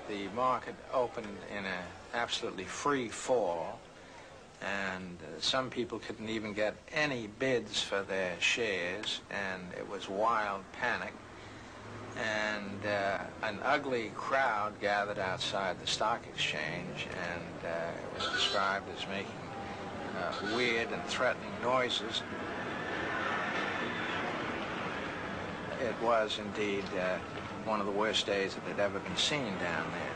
the market opened in an absolutely free fall, and some people couldn't even get any bids for their shares, and it was wild panic. And an ugly crowd gathered outside the stock exchange, and it was described as making weird and threatening noises. It was indeed one of the worst days that had ever been seen down there.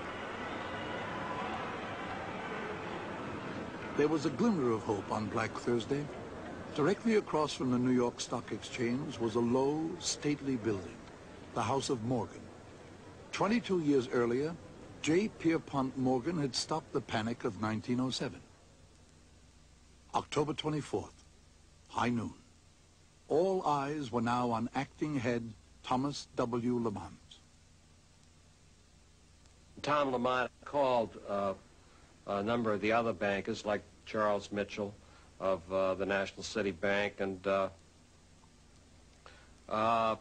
There was a glimmer of hope on Black Thursday. Directly across from the New York Stock Exchange was a low, stately building, the House of Morgan. 22 years earlier, J. Pierpont Morgan had stopped the panic of 1907. October 24th, high noon. All eyes were now on acting head Thomas W. Lamont. Tom Lamont called a number of the other bankers, like Charles Mitchell of the National City Bank, and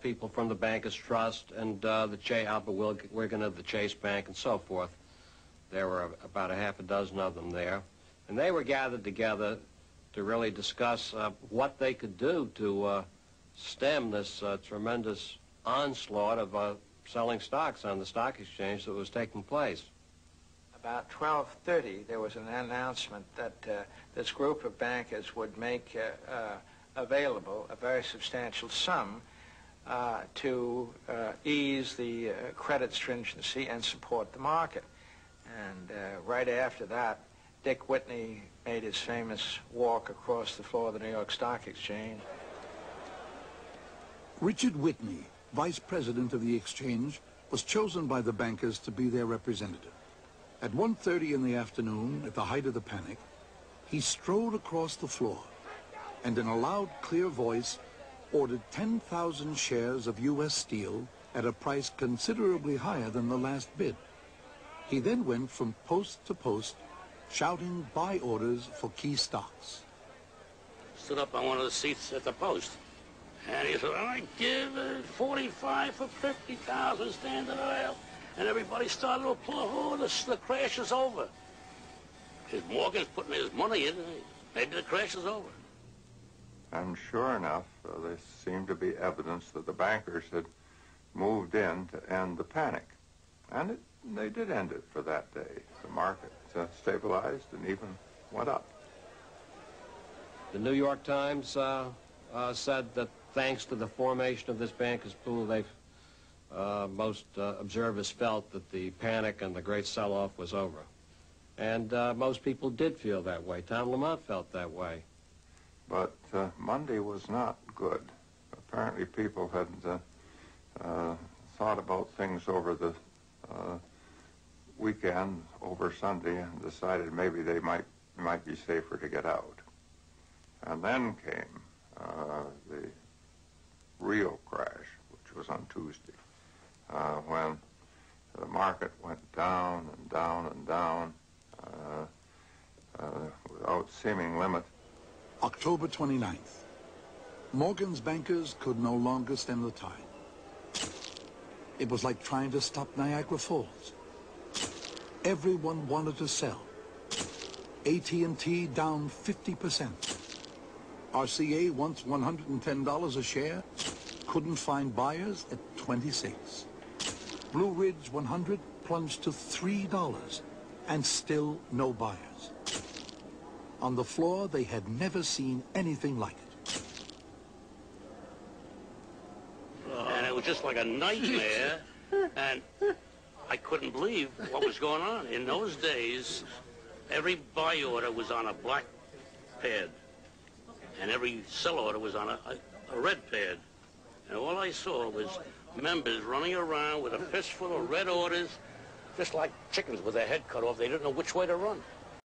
people from the Bankers Trust, and the J. Albert Wigan of the Chase Bank, and so forth. There were about a half a dozen of them there. And they were gathered together to really discuss what they could do to stem this tremendous onslaught of selling stocks on the stock exchange that was taking place. About 12:30, there was an announcement that this group of bankers would make available a very substantial sum to ease the credit stringency and support the market. And right after that, Dick Whitney made his famous walk across the floor of the New York Stock Exchange. Richard Whitney, vice president of the exchange, was chosen by the bankers to be their representative. At 1:30 in the afternoon, at the height of the panic, he strode across the floor and in a loud, clear voice ordered 10,000 shares of U.S. Steel at a price considerably higher than the last bid. He then went from post to post, shouting buy orders for key stocks. Stood up on one of the seats at the post, and he said, I give it 45 for 50,000 Standard Oil. And everybody started to applaud. Oh, the crash is over. His Morgan's putting his money in, maybe the crash is over. And sure enough, there seemed to be evidence that the bankers had moved in to end the panic. And they did end it for that day. The market stabilized and even went up. The New York Times said that thanks to the formation of this bankers pool, most observers felt that the panic and the great sell-off was over. And most people did feel that way. Tom Lamont felt that way. But Monday was not good. Apparently people had thought about things over the weekend, over Sunday, and decided maybe they might be safer to get out. And then came the real crash, which was on Tuesday, when the market went down and down and down without seeming limit. October 29th. Morgan's bankers could no longer stem the tide. It was like trying to stop Niagara Falls. Everyone wanted to sell. AT&T down 50%. RCA, once $110 a share, couldn't find buyers at 26. Blue Ridge 100 plunged to $3, and still no buyers. On the floor, they had never seen anything like it. And it was just like a nightmare, and I couldn't believe what was going on. In those days, every buy order was on a black pad, and every sell order was on a red pad. And all I saw was members running around with a fistful of red orders, just like chickens with their head cut off. They didn't know which way to run.